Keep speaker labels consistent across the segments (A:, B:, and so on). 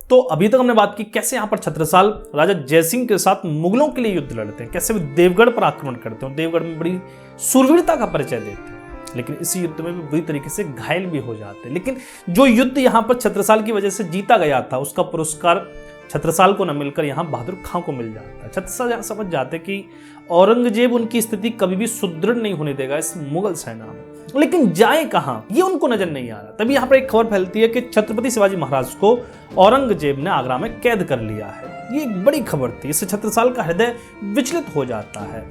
A: तो अभी तक हमने बात की कैसे यहाँ पर छत्रसाल राजा जयसिंह के साथ मुगलों के लिए युद्ध लड़ते हैं, कैसे वे देवगढ़ पर आक्रमण करते हैं, देवगढ़ में बड़ी सूरवीरता का परिचय देते हैं, लेकिन इसी युद्ध में भी बुरी तरीके से घायल भी हो जाते हैं। लेकिन जो युद्ध यहाँ पर छत्रसाल की वजह से जीता गया था उसका पुरस्कार छत्रसाल को न मिलकर यहाँ बहादुर खां को मिल जाता है। छत्रसाल यहाँ समझ जाते कि औरंगजेब उनकी स्थिति कभी भी सुदृढ़ नहीं होने देगा इस मुगल सेना में, लेकिन जाए कहाँ ये उनको नजर नहीं आ रहा। तभी यहाँ पर एक खबर फैलती है कि छत्रपति शिवाजी महाराज को औरंगजेब ने आगरा में कैद कर लिया है। ये एक बड़ी खबर थी, इससे छत्रसाल का हृदय विचलित हो जाता है।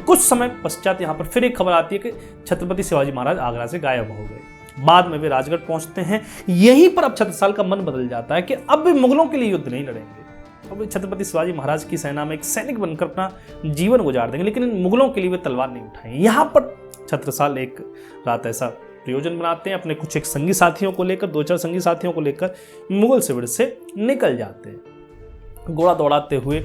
A: कुछ समय पश्चात यहाँ पर फिर एक खबर आती है कि छत्रपति शिवाजी महाराज आगरा से गायब हो गए। बाद में वे राजगढ़ पहुंचते हैं। यहीं पर अब छत्रसाल का मन बदल जाता है कि अब वे मुगलों के लिए युद्ध नहीं लड़ेंगे, अब वे छत्रपति शिवाजी महाराज की सेना में एक सैनिक बनकर अपना जीवन गुजार देंगे, लेकिन इन मुगलों के लिए वे तलवार नहीं उठाएंगे। यहाँ पर छत्रसाल एक रात ऐसा प्रयोजन बनाते हैं, अपने कुछ एक संगी साथियों को लेकर, 2-4 संगी साथियों को लेकर मुगल शिविर से निकल जाते हैं। घोड़ा दौड़ाते हुए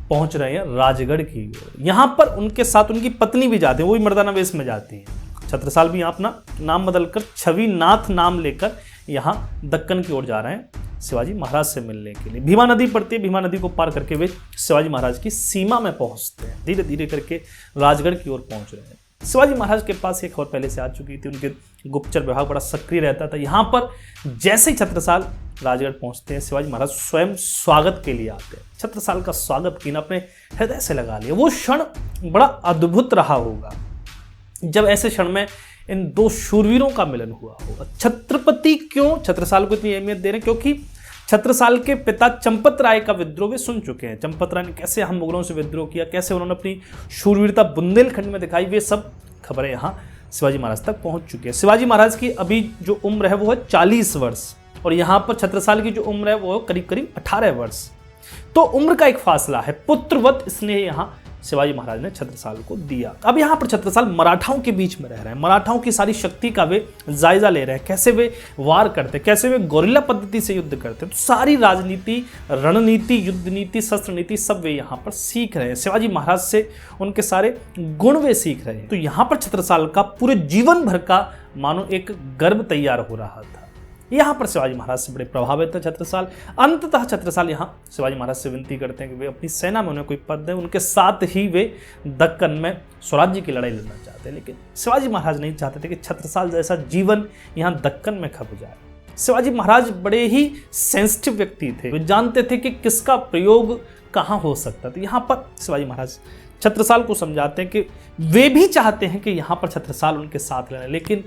A: पहुंच रहे हैं राजगढ़ की ओर। यहाँ पर उनके साथ उनकी पत्नी भी जाती है, वो भी मर्दाना वेश में जाती है। छत्रसाल भी यहाँ अपना नाम बदलकर छविनाथ नाम लेकर यहाँ दक्कन की ओर जा रहे हैं शिवाजी महाराज से मिलने के लिए। भीमा नदी पड़ती है, भीमा नदी को पार करके वे शिवाजी महाराज की सीमा में पहुंचते हैं। धीरे धीरे करके राजगढ़ की ओर पहुंच रहे हैं। शिवाजी महाराज के पास एक खबर पहले से आ चुकी थी, उनके गुप्तचर विभाग बड़ा सक्रिय रहता था। यहाँ पर जैसे ही छत्रसाल राजगढ़ पहुंचते हैं, शिवाजी महाराज स्वयं स्वागत के लिए आते हैं। छत्रसाल का स्वागत किया, अपने हृदय से लगा लिया। वो क्षण बड़ा अद्भुत रहा होगा जब ऐसे क्षण में इन दो शूरवीरों का मिलन हुआ होगा। छत्रपति क्यों छत्रसाल को इतनी अहमियत दे रहे हैं? क्योंकि छत्रसाल के पिता चंपत राय का विद्रोह वे सुन चुके हैं। चंपत राय ने कैसे हम मुगलों से विद्रोह किया, कैसे उन्होंने अपनी शूरवीरता बुंदेलखंड में दिखाई, वे सब खबरें यहाँ शिवाजी महाराज तक पहुंच चुकी है। शिवाजी महाराज की अभी जो उम्र है वो है 40 वर्ष और यहाँ पर छत्रसाल की जो उम्र है वो करीब करीब 18 वर्ष। तो उम्र का एक फासला है। पुत्रवत स्नेह यहाँ शिवाजी महाराज ने छत्रसाल को दिया। अब यहाँ पर छत्रसाल मराठाओं के बीच में रह रहे हैं, मराठाओं की सारी शक्ति का वे जायजा ले रहे हैं, कैसे वे वार करते, कैसे वे गोरिल्ला पद्धति से युद्ध करते। तो सारी राजनीति, रणनीति, युद्ध नीति, शस्त्र नीति सब वे यहाँ पर सीख रहे हैं। शिवाजी महाराज से उनके सारे गुण वे सीख रहे हैं। तो यहाँ पर छत्रसाल का पूरे जीवन भर का मानो एक गर्व तैयार हो रहा था। यहाँ पर शिवाजी महाराज से बड़े प्रभावित है छत्रसाल। अंततः छत्रसाल यहाँ शिवाजी महाराज से विनती करते हैं कि वे अपनी सेना में उन्हें कोई पद दें, उनके साथ ही वे दक्कन में स्वराज्य की लड़ाई लड़ना चाहते हैं। लेकिन शिवाजी महाराज नहीं चाहते थे कि छत्रसाल जैसा जीवन यहाँ दक्कन में खप जाए। शिवाजी महाराज बड़े ही सेंसिटिव व्यक्ति थे, वे जानते थे कि किसका प्रयोग कहाँ हो सकता था। यहाँ पर शिवाजी महाराज छत्रसाल को समझाते हैं कि वे भी चाहते हैं कि यहाँ पर छत्रसाल उनके साथ रहें, लेकिन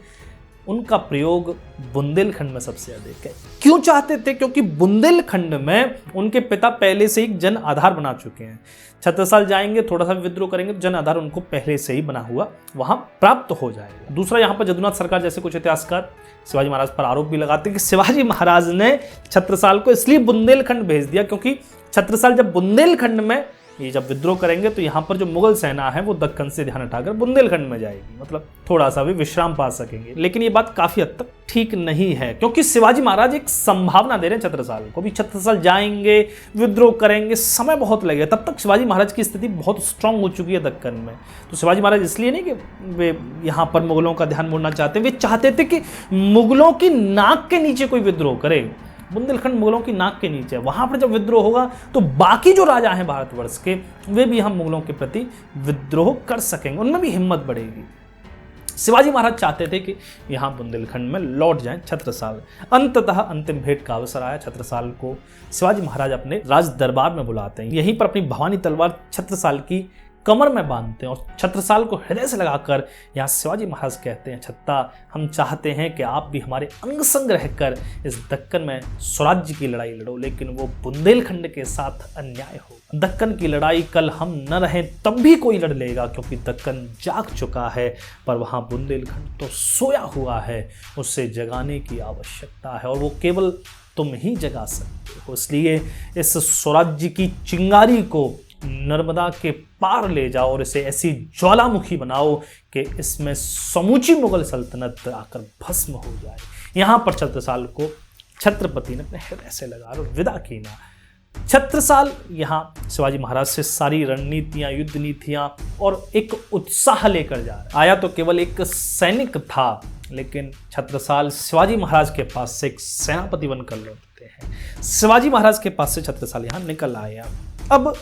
A: उनका प्रयोग बुंदेलखंड में सबसे अधिक है। क्यों चाहते थे? क्योंकि बुंदेलखंड में उनके पिता पहले से ही जन आधार बना चुके हैं। छत्रसाल जाएंगे, थोड़ा सा विद्रोह करेंगे, जन आधार उनको पहले से ही बना हुआ वहां प्राप्त हो जाएगा। दूसरा, यहाँ पर जदुनाथ सरकार जैसे कुछ इतिहासकार शिवाजी महाराज पर आरोप भी लगाते हैं कि शिवाजी महाराज ने छत्रसाल को इसलिए बुंदेलखंड भेज दिया क्योंकि छत्रसाल जब बुंदेलखंड में ये जब विद्रोह करेंगे तो यहाँ पर जो मुगल सेना है वो दक्कन से ध्यान हटाकर बुंदेलखंड में जाएगी, मतलब थोड़ा सा भी विश्राम पा सकेंगे। लेकिन ये बात काफी हद तक ठीक नहीं है, क्योंकि शिवाजी महाराज एक संभावना दे रहे हैं छत्रसाल को। भी छत्रसाल जाएंगे, विद्रोह करेंगे, समय बहुत लगेगा। तब तक शिवाजी महाराज की स्थिति बहुत स्ट्रांग हो चुकी है दक्कन में। तो शिवाजी महाराज इसलिए नहीं कि वे यहाँ पर मुगलों का ध्यान मोड़ना चाहते, वे चाहते थे कि मुगलों की नाक के नीचे कोई विद्रोह करे। बुंदेलखंड मुगलों की नाक के नीचे है, वहां पर जब विद्रोह होगा तो बाकी जो राजा हैं भारतवर्ष के वे भी हम मुगलों के प्रति विद्रोह कर सकेंगे, उनमें भी हिम्मत बढ़ेगी। शिवाजी महाराज चाहते थे कि यहाँ बुंदेलखंड में लौट जाएं छत्रसाल। अंततः अंतिम भेंट का अवसर आया। छत्रसाल को शिवाजी महाराज अपने राज दरबार में बुलाते हैं। यहीं पर अपनी भवानी तलवार छत्रसाल की कमर में बांधते हैं और छत्रसाल को हृदय से लगाकर यहाँ शिवाजी महाराज कहते हैं, छत्ता, हम चाहते हैं कि आप भी हमारे अंग संग रहकर इस दक्कन में स्वराज्य की लड़ाई लड़ो, लेकिन वो बुंदेलखंड के साथ अन्याय हो। दक्कन की लड़ाई कल हम न रहें तब भी कोई लड़ लेगा, क्योंकि दक्कन जाग चुका है पर वहाँ बुंदेलखंड तो सोया हुआ है, उसे जगाने की आवश्यकता है और वो केवल तुम ही जगा सकते हो। इसलिए इस स्वराज्य की चिंगारी को नर्मदा के पार ले जाओ और इसे ऐसी ज्वालामुखी बनाओ कि इसमें समूची मुगल सल्तनत आकर भस्म हो जाए। यहाँ पर छत्रसाल को छत्रपति ने अपने हृदय से लगा और विदा की ना। छत्रसाल यहाँ शिवाजी महाराज से सारी रणनीतियाँ, युद्ध नीतियाँ और एक उत्साह लेकर जा रहा है। आया तो केवल एक सैनिक था, लेकिन छत्रसाल शिवाजी महाराज के पास से एक सेनापति बनकर लौटते हैं। है। शिवाजी महाराज के पास से छत्रसाल यहाँ निकल आए हैं। अब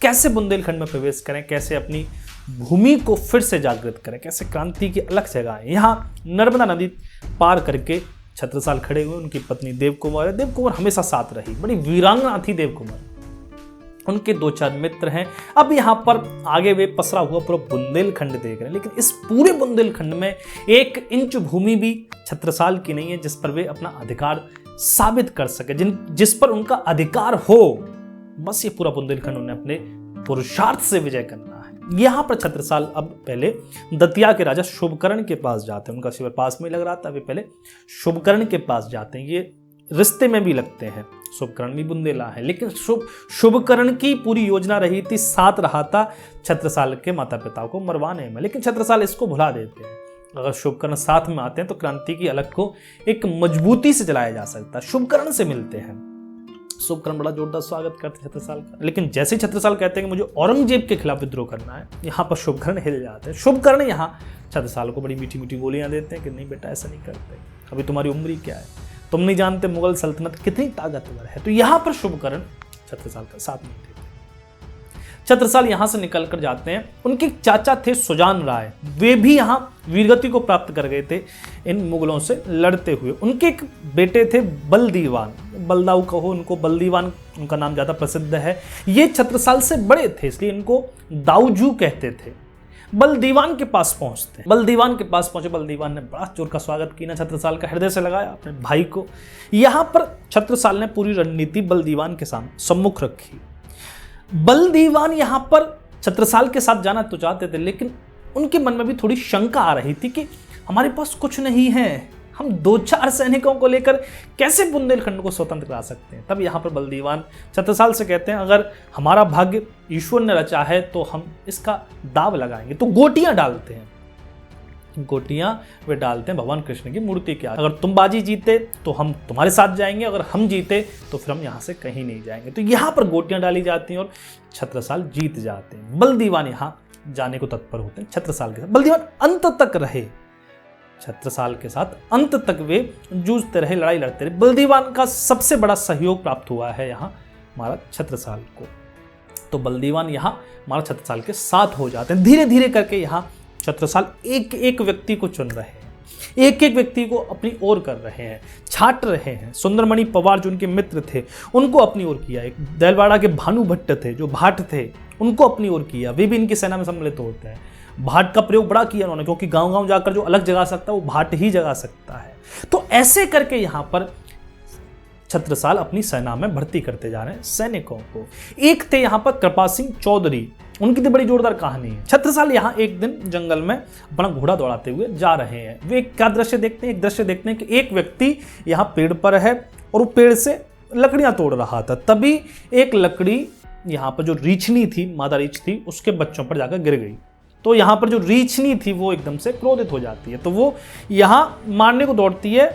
A: कैसे बुंदेलखंड में प्रवेश करें, कैसे अपनी भूमि को फिर से जागृत करें, कैसे क्रांति की अलग जगह है। यहाँ नर्मदा नदी पार करके छत्रसाल खड़े हुए, उनकी पत्नी देवकुमार है। देवकुमार हमेशा साथ रही, बड़ी वीरांगना थी देवकुमार। उनके 2-4 मित्र हैं। अब यहाँ पर आगे वे पसरा हुआ पूरा बुंदेलखंड देख रहे हैं, लेकिन इस पूरे बुंदेलखंड में 1 इंच भूमि भी छत्रसाल की नहीं है जिस पर वे अपना अधिकार साबित कर सके, जिस पर उनका अधिकार हो। बस ये पूरा बुंदेलखंड उन्हें अपने पुरुषार्थ से विजय करना है। यहाँ पर छत्रसाल अब पहले दतिया के राजा शुभकर्ण के पास जाते हैं। उनका शिविर पास में लग रहा था, वे पहले शुभकर्ण के पास जाते हैं। ये रिश्ते में भी लगते हैं, शुभकर्ण भी बुंदेला है, लेकिन शुभकर्ण की पूरी योजना रही थी, साथ रहा था छत्रसाल के माता पिता को मरवाने में, लेकिन छत्रसाल इसको भुला देते हैं। अगर शुभकर्ण साथ में आते हैं तो क्रांति की अलग को एक मजबूती से जलाया जा सकता है। शुभकर्ण से मिलते हैं, शुभकर्ण बड़ा जोरदार स्वागत करते हैं छत्रसाल का, लेकिन जैसे ही छत्रसाल कहते हैं कि मुझे औरंगजेब के खिलाफ विद्रोह करना है, यहाँ पर शुभकर्ण हिल जाते हैं। शुभकर्ण यहाँ छत्रसाल को बड़ी मीठी मीठी गोलियां देते हैं कि नहीं बेटा ऐसा नहीं करते, अभी तुम्हारी उम्र ही क्या है, तुम नहीं जानते मुगल सल्तनत कितनी ताकतवर है। तो यहाँ पर शुभकर्ण छत्रसाल का साथ नहीं देते। छत्रसाल यहाँ से निकल कर जाते हैं। उनके चाचा थे सुजान राय, वे भी यहाँ वीरगति को प्राप्त कर गए थे इन मुगलों से लड़ते हुए। उनके एक बेटे थे बलदीवान, बलदाऊ कहो उनको, बलदीवान उनका नाम ज़्यादा प्रसिद्ध है। ये छत्रसाल से बड़े थे इसलिए इनको दाऊजू कहते थे। बलदीवान के पास पहुंचते, बलदीवान के पास पहुंचे। बलदीवान ने बड़ा जोर का स्वागत किया छत्रसाल का, हृदय से लगाया अपने भाई को। यहाँ पर छत्रसाल ने पूरी रणनीति बलदीवान के सम्मुख रखी। बलदीवान यहाँ पर छत्रसाल के साथ जाना तो चाहते थे, लेकिन उनके मन में भी थोड़ी शंका आ रही थी कि हमारे पास कुछ नहीं है, हम 2-4 सैनिकों को लेकर कैसे बुंदेलखंड को स्वतंत्र करा सकते हैं। तब यहाँ पर बलदीवान छत्रसाल से कहते हैं अगर हमारा भाग्य ईश्वर ने रचा है तो हम इसका दाव लगाएंगे। तो गोटियां डालते हैं, गोटियां वे डालते हैं भगवान कृष्ण की मूर्ति के आगे। अगर तुम बाजी जीते तो हम तुम्हारे साथ जाएंगे, अगर हम जीते तो फिर हम यहाँ से कहीं नहीं जाएंगे। तो यहाँ पर गोटियां डाली जाती हैं और छत्रसाल जीत जाते हैं। बलदीवान यहाँ जाने को तत्पर होते हैं छत्रसाल के साथ। बलदीवान अंत तक रहे छत्रसाल के साथ, अंत तक वे जूझते रहे, लड़ाई लड़ते रहे। बलदीवान का सबसे बड़ा सहयोग प्राप्त हुआ है यहाँ महाराज छत्रसाल को। तो बलदीवान यहाँ महाराज छत्रसाल के साथ हो जाते हैं। धीरे धीरे करके यहाँ छत्रसाल एक एक व्यक्ति को चुन रहे हैं, एक एक व्यक्ति को अपनी ओर कर रहे हैं, छाट रहे हैं। सुंदरमणि पवार जो उनके मित्र थे उनको अपनी ओर किया। एक देलवाड़ा के भानु भट्ट थे जो भाट थे, उनको अपनी ओर किया। वे भी इनकी सेना में सम्मिलित होते हैं। भाट का प्रयोग बड़ा किया उन्होंने, क्योंकि गांव गांव जाकर जो अलग जगा सकता है वो भाट ही जगा सकता है। तो ऐसे करके यहाँ पर छत्रसाल अपनी सेना में भर्ती करते जा रहे हैं सैनिकों को। एक थे यहाँ पर कृपा सिंह चौधरी, उनकी तो बड़ी जोरदार कहानी है। छत्रसाल यहाँ एक दिन जंगल में अपना घोड़ा दौड़ाते हुए जा रहे हैं। वे क्या दृश्य देखते हैं, एक दृश्य देखते हैं कि एक व्यक्ति यहाँ पेड़ पर है और वो पेड़ से लकड़ियां तोड़ रहा था। तभी एक लकड़ी यहाँ पर जो रीछनी थी, मादा रीछ थी, उसके बच्चों पर जाकर गिर गई। तो यहाँ पर जो रीछनी थी वो एकदम से क्रोधित हो जाती है, तो वो यहाँ मारने को दौड़ती है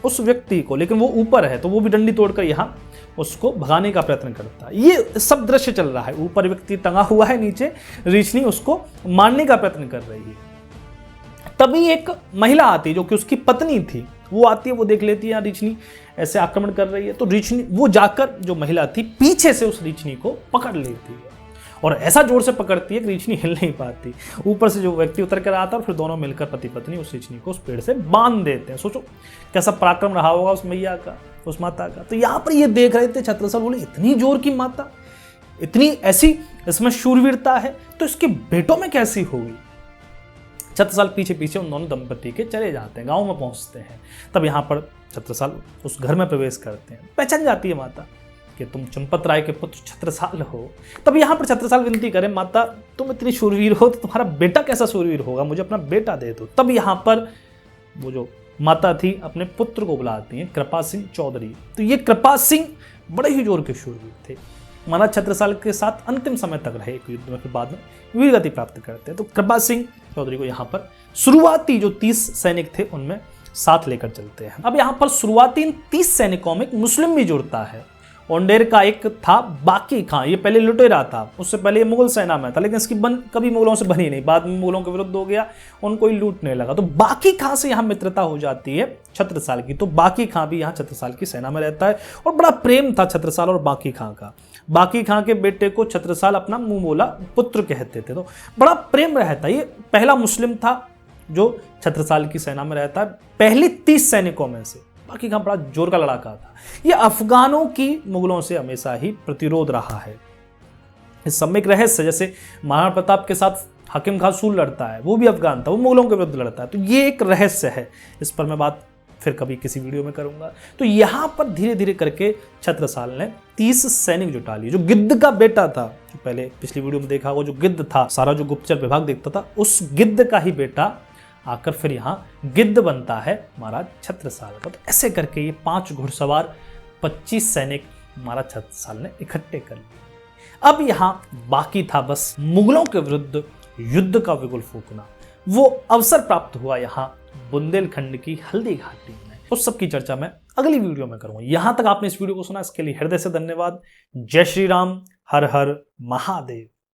A: उस व्यक्ति को, लेकिन वो ऊपर है तो वो भी डंडी तोड़कर यहाँ उसको भगाने का प्रयत्न करता है। ये सब दृश्य चल रहा है, ऊपर व्यक्ति टंगा हुआ है, नीचे रीछनी उसको मारने का प्रयत्न कर रही है। तभी एक महिला आती है जो कि उसकी पत्नी थी, वो आती है, वो देख लेती है रीछनी ऐसे आक्रमण कर रही है, तो रीछनी वो जाकर जो महिला थी पीछे से उस रीछनी को पकड़ लेती है और ऐसा जोर से पकड़ती है कि रीछनी हिल नहीं पाती। ऊपर से जो व्यक्ति उतर कर आता है और फिर दोनों मिलकर पति पत्नी उस रीछनी को उस पेड़ से बांध देते हैं। सोचो कैसा पराक्रम रहा होगा उस मैया का, उस माता का। तो यहाँ पर ये देख रहे थे छत्रसाल, बोले इतनी जोर की माता, इतनी ऐसी इसमें शूरवीरता है, तो इसके बेटों में कैसी होगी। छत्रसाल पीछे पीछे उन दोनों दंपति के चले जाते हैं, गाँव में पहुँचते हैं। तब यहाँ पर छत्रसाल उस घर में प्रवेश करते हैं। पहचान जाती है माता कि तुम चंपत राय के पुत्र छत्रसाल हो। तब यहाँ पर छत्रसाल विनती करें, माता तुम इतनी शूरवीर हो तो तुम्हारा बेटा कैसा शूरवीर होगा, मुझे अपना बेटा दे दो। तब यहाँ पर वो जो माता थी अपने पुत्र को बुलाती हैं, कृपा सिंह चौधरी। तो ये कृपा सिंह बड़े ही जोर के शूरवीर थे, महाराज छत्रसाल के साथ अंतिम समय तक रहे एक युद्ध में, फिर बाद में वीरगति प्राप्त करते हैं। तो कृपा सिंह चौधरी को यहाँ पर शुरुआती जो 30 सैनिक थे उनमें साथ लेकर चलते हैं। अब यहाँ पर शुरुआती 30 सैनिकों में एक मुस्लिम भी जुड़ता है ओंडेर का एक था बाकी खां, ये पहले लुटेरा था, उससे पहले ये मुगल सेना में था, लेकिन इसकी कभी मुगलों से बनी नहीं, बाद में मुगलों के विरुद्ध हो गया, उनको ही लूटने लगा। तो बाकी खां से यहाँ मित्रता हो जाती है छत्रसाल की। तो बाकी खां भी यहाँ छत्रसाल की सेना में रहता है और बड़ा प्रेम था छत्रसाल और बाकी खां का। बाकी खां के बेटे को छत्रसाल अपना मुंह बोला पुत्र कहते थे, तो बड़ा प्रेम रहता है। ये पहला मुस्लिम था जो छत्रसाल की सेना में रहता है, पहले 30 सैनिकों में से। बाकी खां बड़ा जोर का लड़ाका था। ये अफगानों की मुगलों से हमेशा ही प्रतिरोध रहा है। इस सब में एक रहस्य, जैसे महाराणा प्रताप के साथ हाकिम खां सूल लड़ता है, वो भी अफगान था, वो मुगलों के विरुद्ध लड़ता है। तो ये एक रहस्य है, इस पर मैं बात फिर कभी किसी वीडियो में करूंगा। तो यहां पर धीरे धीरे करके छत्रसाल ने 30 सैनिक जुटा लिए। जो गिद्ध का बेटा था, जो पहले पिछली वीडियो में देखा वो जो गिद्ध था, सारा जो गुप्तचर विभाग देखता था, उस गिद्ध का ही बेटा आकर फिर यहाँ गिद्ध बनता है महाराज छत्रसाल का। तो ऐसे करके ये 5 घुड़सवार 25 सैनिक महाराज छत्रसाल ने इकट्ठे कर लिए। अब यहाँ बाकी था बस मुगलों के विरुद्ध युद्ध का बिगुल फूकना। वो अवसर प्राप्त हुआ यहाँ बुंदेलखंड की हल्दी घाटी में। उस सब की चर्चा मैं अगली वीडियो में करूंगा। यहां तक आपने इस वीडियो को सुना, इसके लिए हृदय से धन्यवाद। जय श्री राम, हर हर महादेव।